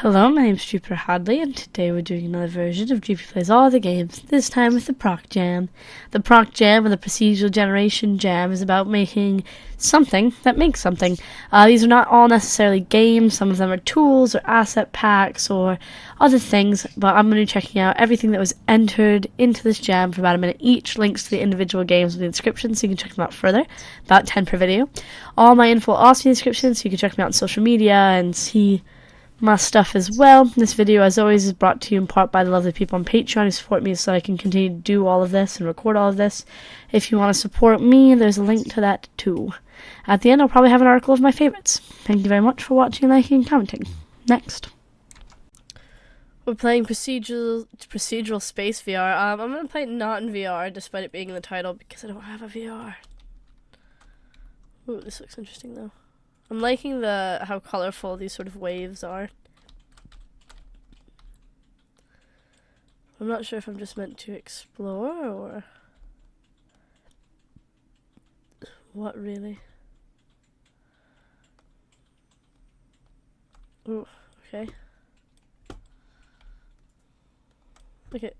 Hello, my name's Chripr Hadley, and today we're doing another version of Jupi Plays All the Games, this time with the ProcJam. The ProcJam, or the Procedural Generation Jam, is about making something that makes something. These are not all necessarily games. Some of them are tools or asset packs or other things, but I'm going to be checking out everything that was entered into this jam for about a minute each. Links to the individual games in the description, so you can check them out further. About 10 per video. All my info will also be in the description, so you can check me out on social media and see my stuff as well. This video, as always, is brought to you in part by the lovely people on Patreon who support me so I can continue to do all of this and record all of this. If you want to support me, there's a link to that too. At the end, I'll probably have an article of my favorites. Thank you very much for watching, liking, and commenting. Next. We're playing Procedural Space VR. I'm going to play it not in VR, despite it being in the title, because I don't have a VR. Ooh, this looks interesting, though. I'm liking how colorful these sort of waves are. I'm not sure if I'm just meant to explore or what really. Ooh, okay. Look at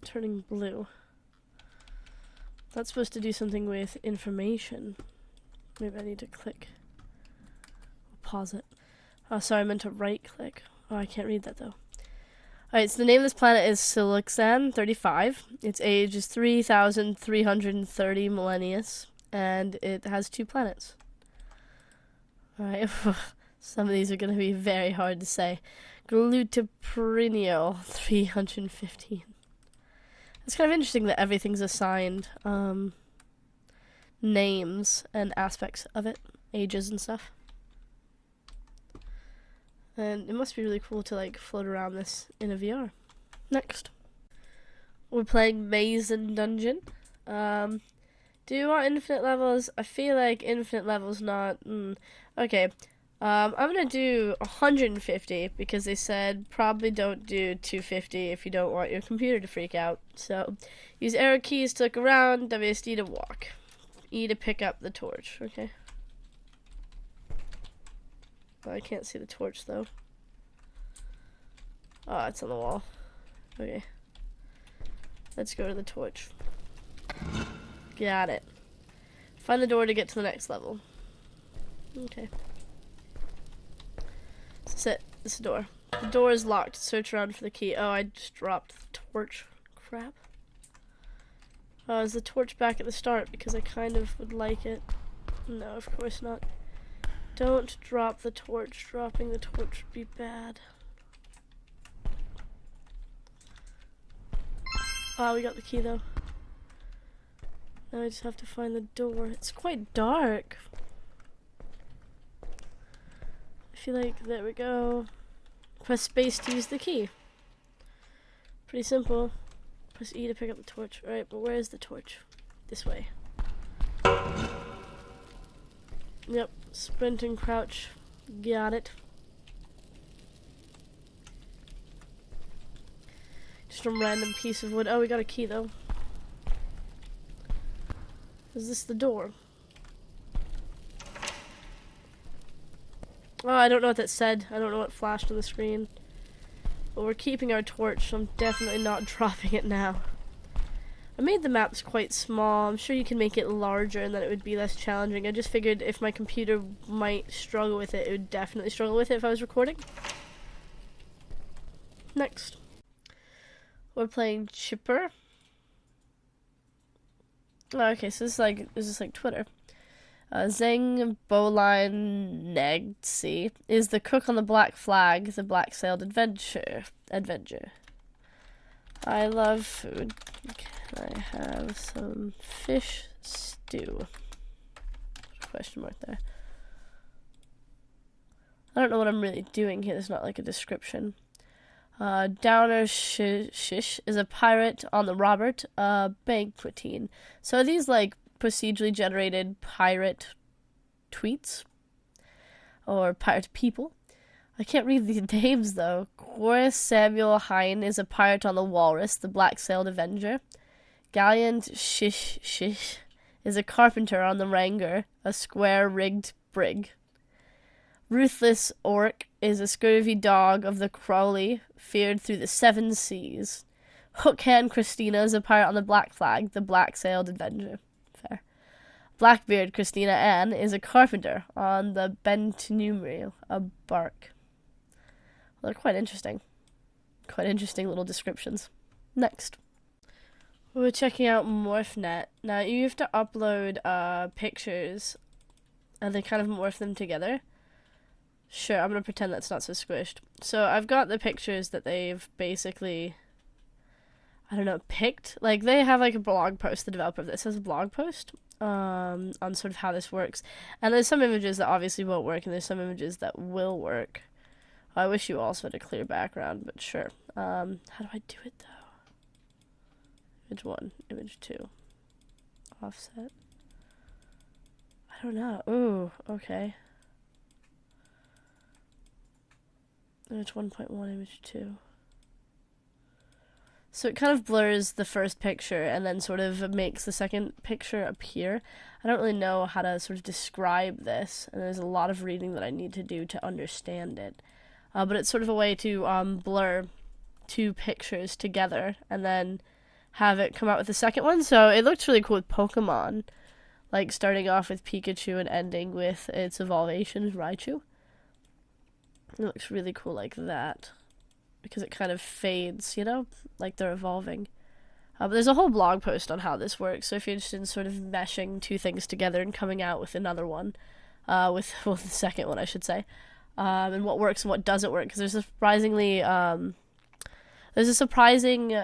turning blue. That's supposed to do something with information. Maybe I need to click. Pause it. Oh, sorry, I meant to right click. Oh, I can't read that though. Alright, so the name of this planet is Silixan 35. Its age is 3,330 millennia, and it has 2 planets. Alright, some of these are going to be very hard to say. Glutaprinio 315. It's kind of interesting that everything's assigned names and aspects of it, ages and stuff. And it must be really cool to like float around this in a VR. Next. We're playing Mazin Dungeon. Do you want infinite levels? I feel like infinite levels not... Okay. I'm gonna do 150 because they said probably don't do 250 if you don't want your computer to freak out. So, use arrow keys to look around, WSD to walk. E to pick up the torch, okay? Oh, I can't see the torch though. Oh, it's on the wall. Okay. Let's go to the torch. Got it. Find the door to get to the next level. Okay. This is it. This is the door. The door is locked. Search around for the key. Oh, I just dropped the torch. Crap. Oh, is the torch back at the start? Because I kind of would like it. No, of course not. Don't drop the torch. Dropping the torch would be bad. Oh, we got the key though. Now I just have to find the door. It's quite dark. I feel like, there we go. Press space to use the key. Pretty simple. Press E to pick up the torch. Alright, but where is the torch? This way. Yep, sprint and crouch. Got it. Just a random piece of wood. Oh, we got a key though. Is this the door? Oh, I don't know what that said. I don't know what flashed on the screen. But we're keeping our torch, so I'm definitely not dropping it now. I made the maps quite small. I'm sure you can make it larger and then it would be less challenging. I just figured if my computer might struggle with it, it would definitely struggle with it if I was recording. Next. We're playing Chripr. Oh, okay, so this is like Twitter. Zeng Boline Negsi is the cook on the black flag, the black-sailed adventure. I love food. Can I have some fish stew? Question mark there. I don't know what I'm really doing here. There's not like a description. Downer Shish is a pirate on the Robert Banquetine. So are these like procedurally generated pirate tweets? Or pirate people? I can't read the names though. Horace Samuel Hine is a pirate on the Walrus, the black-sailed avenger. Gallant Shish is a carpenter on the Ranger, a square-rigged brig. Ruthless Orc is a scurvy dog of the Crowley, feared through the seven seas. Hookhand Christina is a pirate on the Black Flag, the black-sailed adventure. Fair. Blackbeard Christina Ann is a carpenter on the Bentinumri, a bark. Well, they're quite interesting. Quite interesting little descriptions. Next. We're checking out Morphnet. Now, you have to upload pictures and then kind of morph them together. Sure, I'm going to pretend that's not so squished. So, I've got the pictures that they've basically, I don't know, picked. Like, they have like a blog post, the developer of this has a blog post on sort of how this works. And there's some images that obviously won't work, and there's some images that will work. I wish you also had a clear background, but sure. How do I do it, though? Image 1, image 2. Offset. I don't know. Ooh, okay. Image 1.1, image 2. So it kind of blurs the first picture and then sort of makes the second picture appear. I don't really know how to sort of describe this, and there's a lot of reading that I need to do to understand it. But it's sort of a way to blur two pictures together and then have it come out with the second one. So it looks really cool with Pokemon, like starting off with Pikachu and ending with its evolvation, Raichu. It looks really cool like that, because it kind of fades, you know, like they're evolving. But there's a whole blog post on how this works, so if you're interested in sort of meshing two things together and coming out with another one, with the second one, I should say, and what works and what doesn't work, because there's a surprising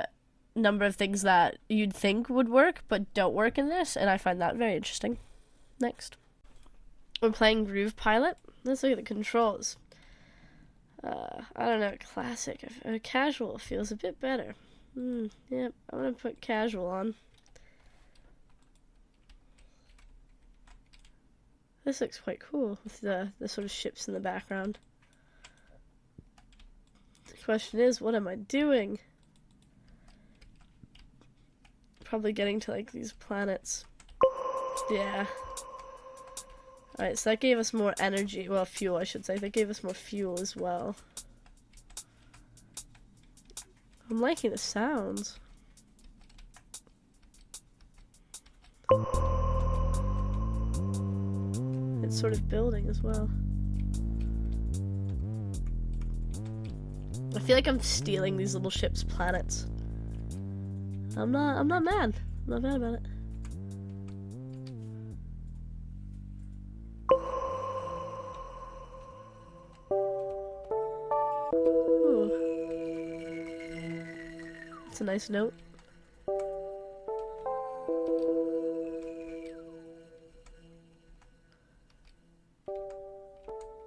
number of things that you'd think would work but don't work in this, and I find that very interesting. Next. We're playing Groove Pilot. Let's look at the controls. I don't know, classic. Casual feels a bit better. Yep, I'm gonna put casual on. This looks quite cool with the sort of ships in the background. The question is, what am I doing? Probably getting to like these planets. Yeah. Alright, so that gave us more energy. Well, fuel, I should say. That gave us more fuel as well. I'm liking the sounds. It's sort of building as well. I feel like I'm stealing these little ships' planets. I'm not mad. I'm not mad about it. That's a nice note.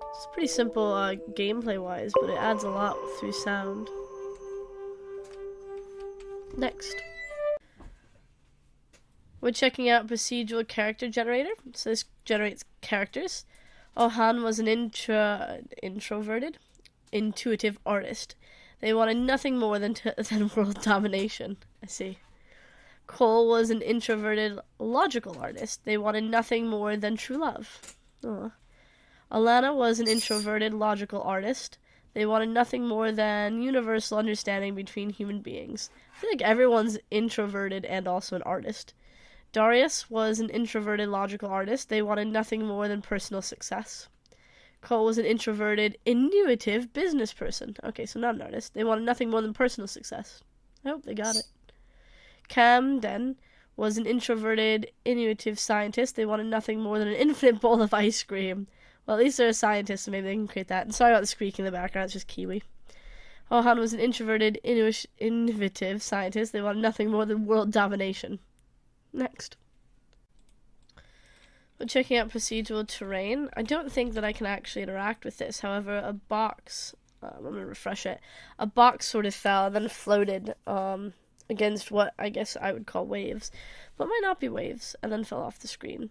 It's pretty simple gameplay wise, but it adds a lot through sound. Next. We're checking out Procedural Character Generator. So this generates characters. Ohan was an introverted, intuitive artist. They wanted nothing more than world domination. I see. Cole was an introverted, logical artist. They wanted nothing more than true love. Aww. Alana was an introverted, logical artist. They wanted nothing more than universal understanding between human beings. I feel like everyone's introverted and also an artist. Darius was an introverted, logical artist. They wanted nothing more than personal success. Cole was an introverted, intuitive business person. Okay, so not an artist. They wanted nothing more than personal success. I hope they got it. Camden was an introverted, intuitive scientist. They wanted nothing more than an infinite bowl of ice cream. Well, at least they're a scientist, so maybe they can create that. And sorry about the squeak in the background, it's just Kiwi. Ohan was an introverted, innovative scientist. They wanted nothing more than world domination. Next. We're checking out Procedural Terrain. I don't think that I can actually interact with this. However, a box, I'm going to refresh it, a box sort of fell and then floated against what I guess I would call waves, but might not be waves, and then fell off the screen.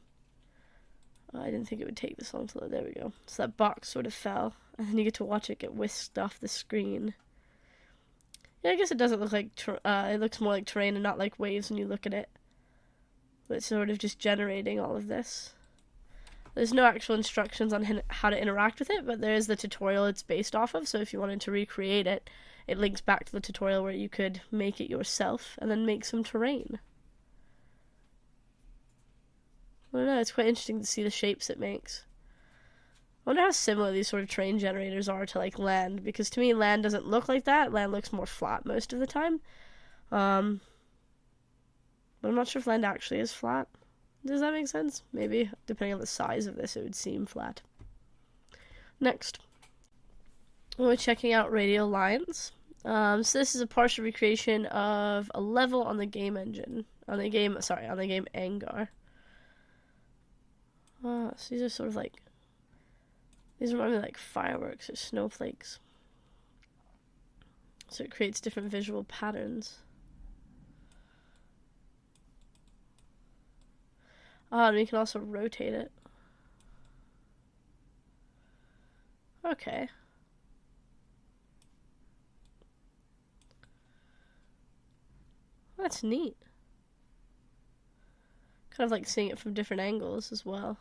I didn't think it would take this long to load. There we go. So that box sort of fell, and then you get to watch it get whisked off the screen. Yeah, I guess it doesn't look like, it looks more like terrain and not like waves when you look at it. But it's sort of just generating all of this. There's no actual instructions on how to interact with it, but there is the tutorial it's based off of, so if you wanted to recreate it, it links back to the tutorial where you could make it yourself and then make some terrain. I don't know, it's quite interesting to see the shapes it makes. I wonder how similar these sort of terrain generators are to, like, land, because to me, land doesn't look like that. Land looks more flat most of the time. But I'm not sure if land actually is flat. Does that make sense? Maybe, depending on the size of this, it would seem flat. Next. We're checking out Radial Lines. So this is a partial recreation of a level on the game engine. On the game Angar. So these are sort of like... These remind me of like fireworks or snowflakes. So it creates different visual patterns. And we can also rotate it. Okay. That's neat. Kind of like seeing it from different angles as well.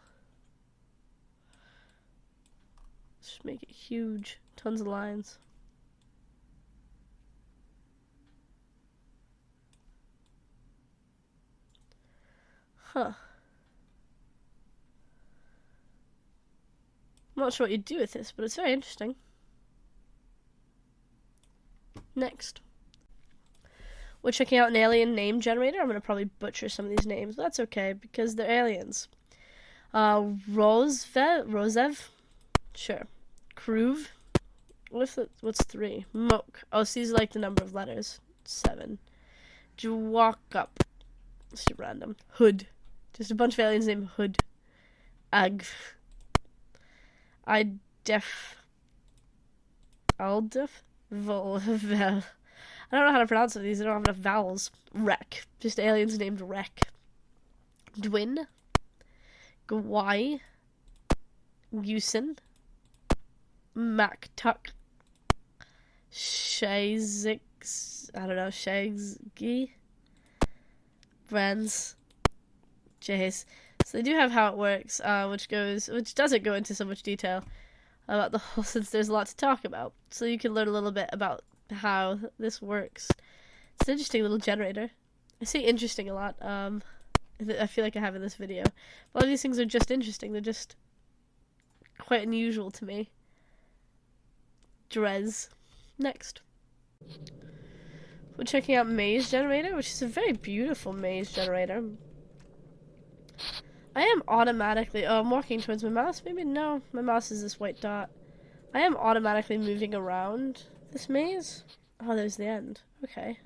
Just make it huge. Tons of lines. Huh. I'm not sure what you'd do with this, but it's very interesting. Next. We're checking out an alien name generator. I'm going to probably butcher some of these names, but that's okay, because they're aliens. Rosev? Sure. Kruv? What's 3? Mok. Oh, so these are like the number of letters. 7. Jwalkup. Let's do random. Hood. Just a bunch of aliens named Hood. Ag. Aldef. Vel. I don't know how to pronounce these. I don't have enough vowels. Rek. Just aliens named Rek. Dwin. Gwai. Gusen. Maktuk. Shazix. I don't know. Shaggy. Brands. Jace. So they do have how it works, which doesn't go into so much detail about the whole, since there's a lot to talk about. So you can learn a little bit about how this works. It's an interesting little generator. I say interesting a lot. I feel like I have in this video. A lot of these things are just interesting. They're just quite unusual to me. Drez. Next. We're checking out Maze Generator, which is a very beautiful maze generator. I am automatically... Oh, I'm walking towards my mouse. Maybe no. My mouse is this white dot. I am automatically moving around this maze. Oh, there's the end. Okay.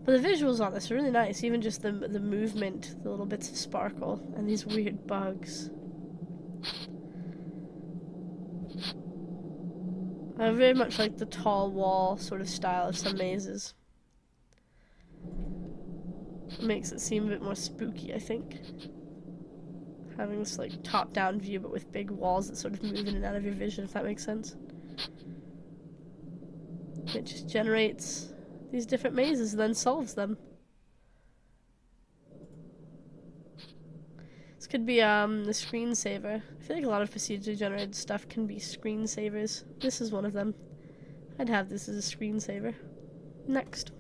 But the visuals on this are really nice. Even just the movement, the little bits of sparkle, and these weird bugs. I very much like the tall wall sort of style of some mazes. It makes it seem a bit more spooky, I think. Having this like top-down view but with big walls that sort of move in and out of your vision, if that makes sense. It just generates these different mazes and then solves them. This could be the screensaver. I feel like a lot of procedurally generated stuff can be screensavers. This is one of them. I'd have this as a screensaver. Next.